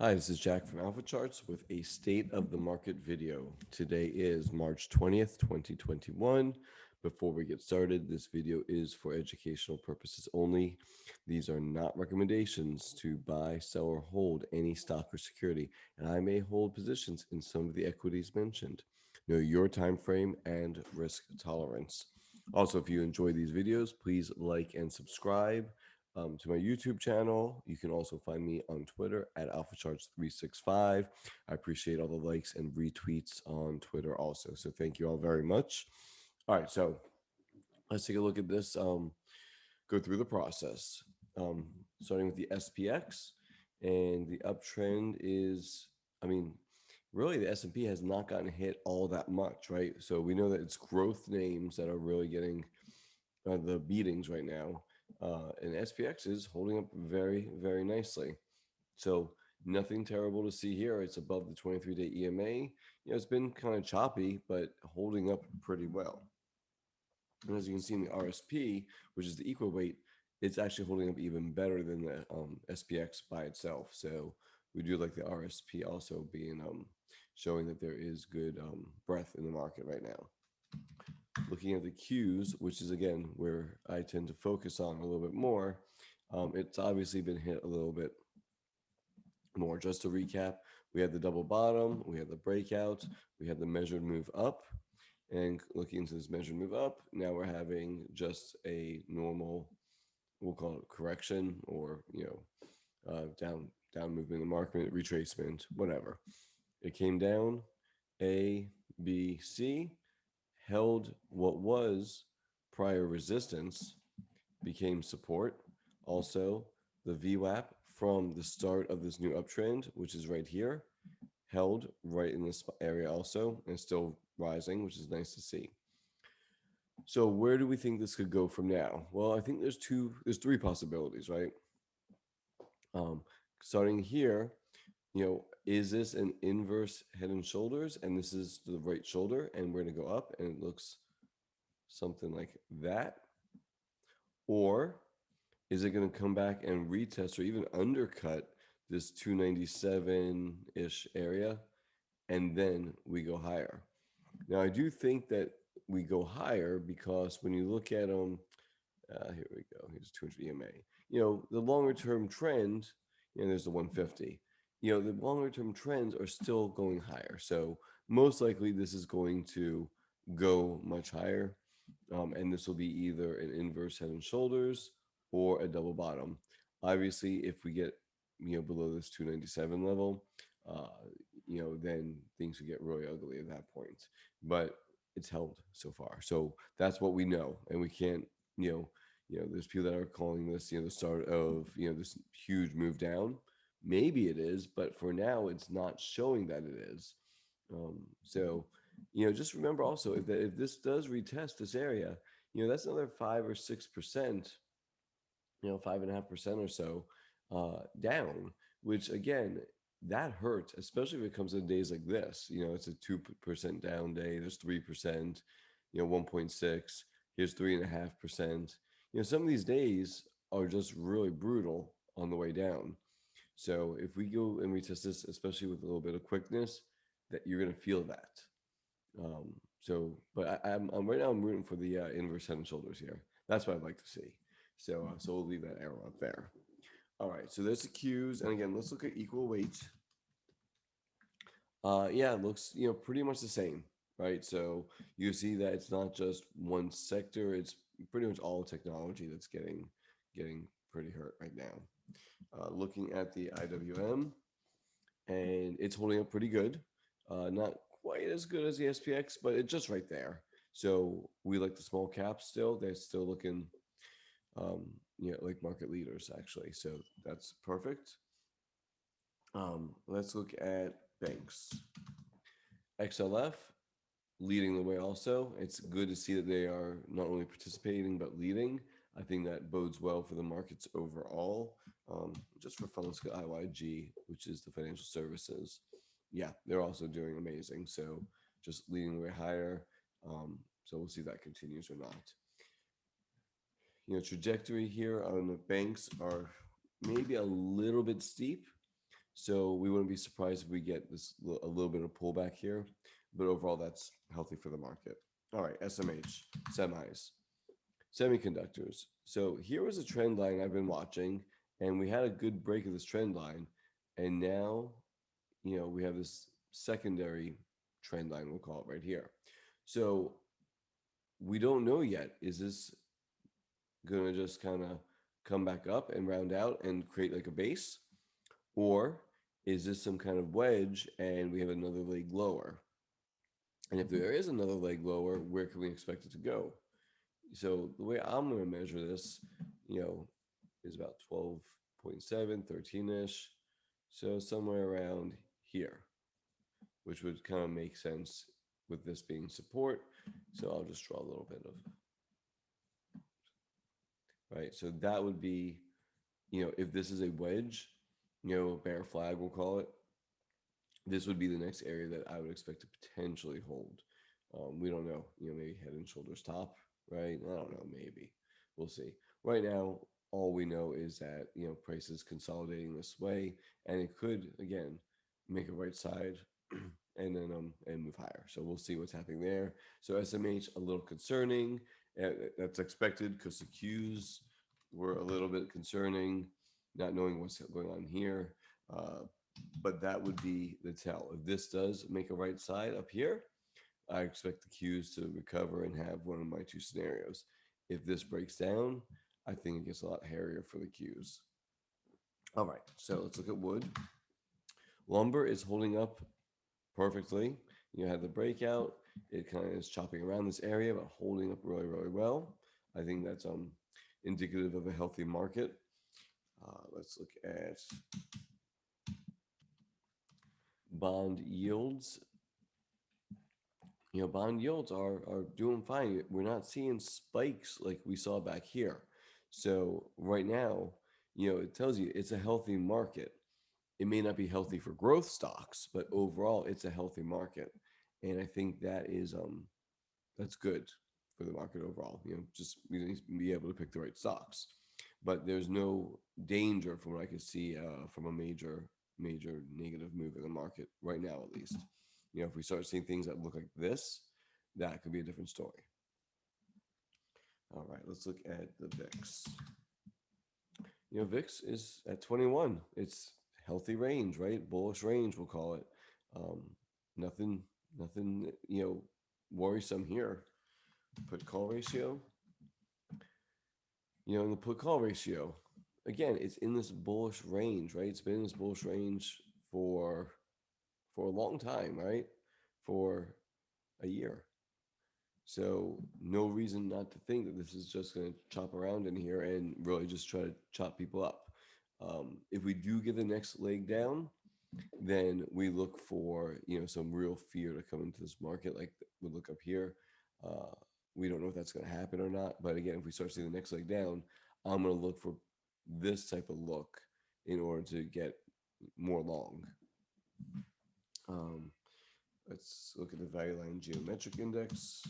Hi, this is Jack from Alpha Charts with a state of the market video. Today is March 20th, 2021. Before we get started, this video is for educational purposes only. These are not recommendations to buy, sell, or hold any stock or security, and I may hold positions in some of the equities mentioned. Know your time frame and risk tolerance. Also, if you enjoy these videos, please like and subscribe to my YouTube channel. You can also find me on Twitter at AlphaCharts365. I appreciate all the likes and retweets on Twitter also. So thank you all very much. All right, so let's take a look at this, go through the process. Um, Starting with the SPX, and the uptrend is, I mean, really the S&P has not gotten hit all that much, right? So we know that it's growth names that are really getting the beatings right now. And SPX is holding up very, very nicely. So nothing terrible to see here. It's above the 23-day EMA. It's been kind of choppy, but holding up pretty well. And as you can see in the RSP, which is the equal weight, it's actually holding up even better than the SPX by itself. So we do like the RSP also being showing that there is good breadth in the market right now. Looking at the Qs, which is again where I tend to focus on a little bit more, it's obviously been hit a little bit more. Just to recap, we had the double bottom, we had the breakout, we had the measured move up, and looking into this measured move up, now we're having just a normal, we'll call it correction, or down movement in the market, retracement, whatever. It came down, A, B, C, held what was prior resistance, became support. Also, the VWAP from the start of this new uptrend, which is right here, held right in this area also, and still rising, which is nice to see. So where do we think this could go from now? Well, I think there's three possibilities, right? Starting here, is this an inverse head and shoulders, and this is the right shoulder, and we're going to go up, and it looks something like that? Or is it going to come back and retest or even undercut this 297-ish area, and then we go higher? Now, I do think that we go higher because when you look at them, here we go, here's 200 EMA. The longer term trend, there's the 150. The longer term trends are still going higher. So most likely this is going to go much higher. And this will be either an inverse head and shoulders or a double bottom. Obviously, if we get below this 297 level, then things would get really ugly at that point. But it's held so far, so that's what we know, and we can't. There's people that are calling this, the start of this huge move down. Maybe it is, but for now, it's not showing that it is. So just remember also, if this does retest this area, that's another 5 or 6%, 5.5% or so down, which again, that hurts, especially if it comes in days like this. It's a 2% down day, there's 3%, 1.6, here's 3.5%. Some of these days are just really brutal on the way down. So if we go and retest this, especially with a little bit of quickness, that you're going to feel that. But I'm right now, I'm rooting for the inverse head and shoulders here. That's what I'd like to see. So we'll leave that arrow up there. All right, so there's the Qs, and again, let's look at equal weight. Yeah, it looks pretty much the same, right? So you see that it's not just one sector; it's pretty much all technology that's getting pretty hurt right now. Looking at the IWM, and it's holding up pretty good. Not quite as good as the SPX, but it's just right there. So we like the small caps still. They're still looking, like market leaders actually. So that's perfect. Let's look at banks. XLF leading the way also. It's good to see that they are not only participating but leading. I think that bodes well for the markets overall. Just for fun, let's go HYG, which is the financial services. Yeah, they're also doing amazing. So just leading the way higher. So we'll see if that continues or not. Trajectory here on the banks are maybe a little bit steep. So we wouldn't be surprised if we get this a little bit of pullback here, but overall that's healthy for the market. All right, SMH, semis, semiconductors. So here was a trend line I've been watching, and we had a good break of this trend line, and now, we have this secondary trend line, we'll call it right here. So we don't know yet. Is this going to just kind of come back up and round out and create like a base? Or is this some kind of wedge and we have another leg lower? And if there is another leg lower, where can we expect it to go? So the way I'm going to measure this, is about 12.7, 13-ish. So somewhere around here, which would kind of make sense with this being support. So I'll just draw a little bit of, right? So that would be, if this is a wedge, bear flag, we'll call it, this would be the next area that I would expect to potentially hold. We don't know, maybe head and shoulders top, right? I don't know, maybe. We'll see. Right now, all we know is that, price is consolidating this way, and it could, again, make a right side and then and move higher. So we'll see what's happening there. So SMH, a little concerning. That's expected because the Qs were a little bit concerning, not knowing what's going on here. But that would be the tell. If this does make a right side up here, I expect the Qs to recover and have one of my two scenarios. If this breaks down, I think it gets a lot hairier for the Qs. All right, so let's look at wood. Lumber is holding up perfectly. You had the breakout. It kind of is chopping around this area, but holding up really, really well. I think that's indicative of a healthy market. Let's look at bond yields. Bond yields are doing fine. We're not seeing spikes like we saw back here. So right now, it tells you it's a healthy market. It may not be healthy for growth stocks, but overall, it's a healthy market, and I think that is that's good for the market overall. Just be able to pick the right stocks, but there's no danger from what I can see from a major negative move in the market right now, at least. If we start seeing things that look like this, that could be a different story. All right, let's look at the VIX. VIX is at 21. It's healthy range, right? Bullish range, we'll call it. Nothing, worrisome here. Put call ratio. In the put call ratio, again, it's in this bullish range, right? It's been in this bullish range for a long time, right? For a year. So no reason not to think that this is just going to chop around in here and really just try to chop people up. If we do get the next leg down, then we look for some real fear to come into this market. Like we look up here. We don't know if that's going to happen or not. But again, if we start seeing the next leg down, I'm going to look for this type of look in order to get more long. Let's look at the value line geometric index.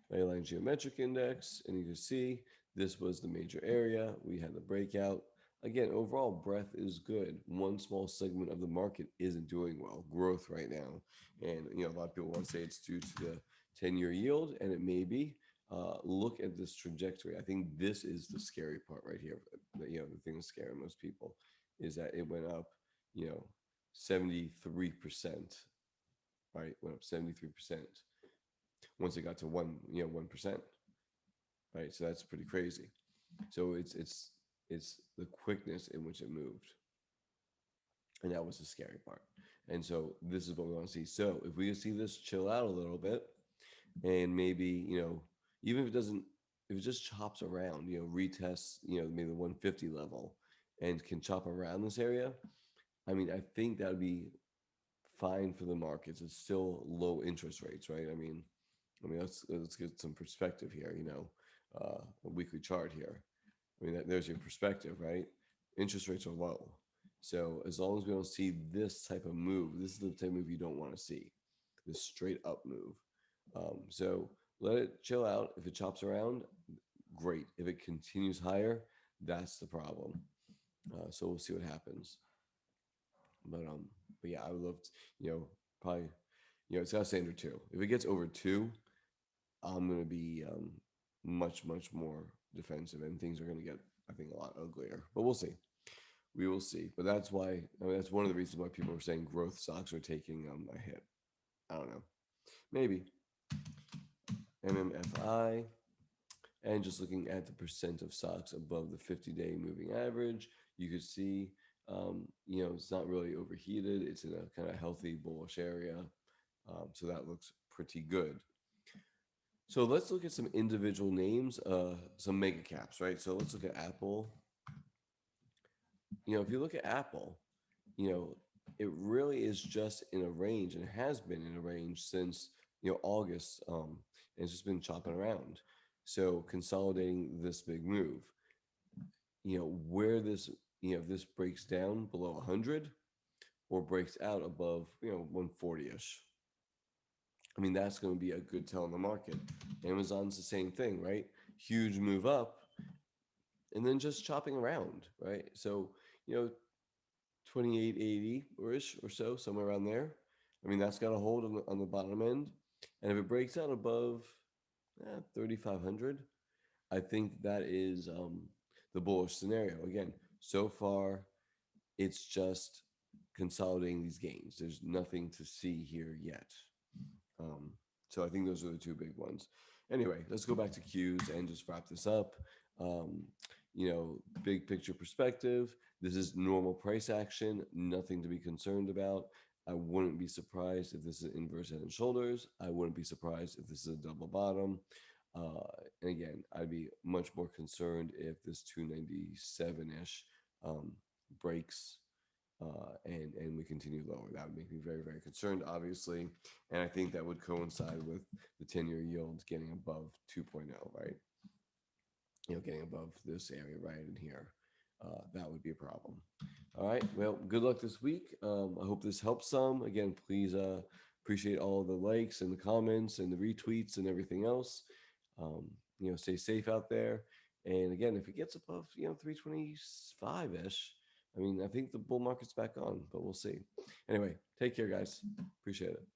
Value line geometric index, and you can see this was the major area. We had the breakout. Again, overall breadth is good. One small segment of the market isn't doing well. Growth right now, and a lot of people want to say it's due to the 10-year yield, and it may be. Look at this trajectory. I think this is the scary part right here. The thing that's scaring most people is that it went up, 73%, right? Went up 73% once it got to 1%, right? So that's pretty crazy. So it's the quickness in which it moved, and that was the scary part. And so this is what we want to see. So if we see this chill out a little bit, and maybe even if it just chops around, retests, maybe the 150 level, and can chop around this area, I mean, I think that would be fine for the markets. It's still low interest rates, right? I mean, let's get some perspective here. A weekly chart here. I mean, there's your perspective, right? Interest rates are low, so as long as we don't see this type of move, this is the type of move you don't want to see. This straight up move. So let it chill out. If it chops around, great. If it continues higher, that's the problem. So we'll see what happens. but yeah, I would love to, probably, it's got to stay under two. If it gets over two, I'm gonna be much more defensive, and things are gonna get, I think, a lot uglier. But we'll see. We will see. But that's why, I mean, that's one of the reasons why people are saying growth stocks are taking a hit. I don't know. Maybe MMFI, and just looking at the percent of stocks above the 50-day moving average, you could see, it's not really overheated. It's in a kind of healthy bullish area. So that looks pretty good. So let's look at some individual names, some mega caps, right? So let's look at Apple. If you look at Apple, you know, it really is just in a range and has been in a range since, August. And it's just been chopping around. So consolidating this big move, where this, if this breaks down below 100 or breaks out above, 140-ish. I mean, that's going to be a good tell in the market. Amazon's the same thing, right? Huge move up and then just chopping around, right? So, 2880 or ish or so, somewhere around there. I mean, that's got a hold on the bottom end. And if it breaks out above 3,500, I think that is the bullish scenario. Again, so far, it's just consolidating these gains. There's nothing to see here yet. So I think those are the two big ones. Anyway, let's go back to Qs and just wrap this up. Um, Big picture perspective. This is normal price action, nothing to be concerned about. I wouldn't be surprised if this is inverse head and shoulders. I wouldn't be surprised if this is a double bottom. And again, I'd be much more concerned if this 297-ish breaks and we continue lower. That would make me very concerned, obviously. And I think that would coincide with the 10-year yield getting above 2.0, right? Getting above this area right in here. That would be a problem. All right. Well, good luck this week. I hope this helps some. Again, please appreciate all the likes and the comments and the retweets and everything else. Stay safe out there. And again, if it gets above, 325-ish, I mean, I think the bull market's back on, but we'll see. Anyway, take care, guys. Appreciate it.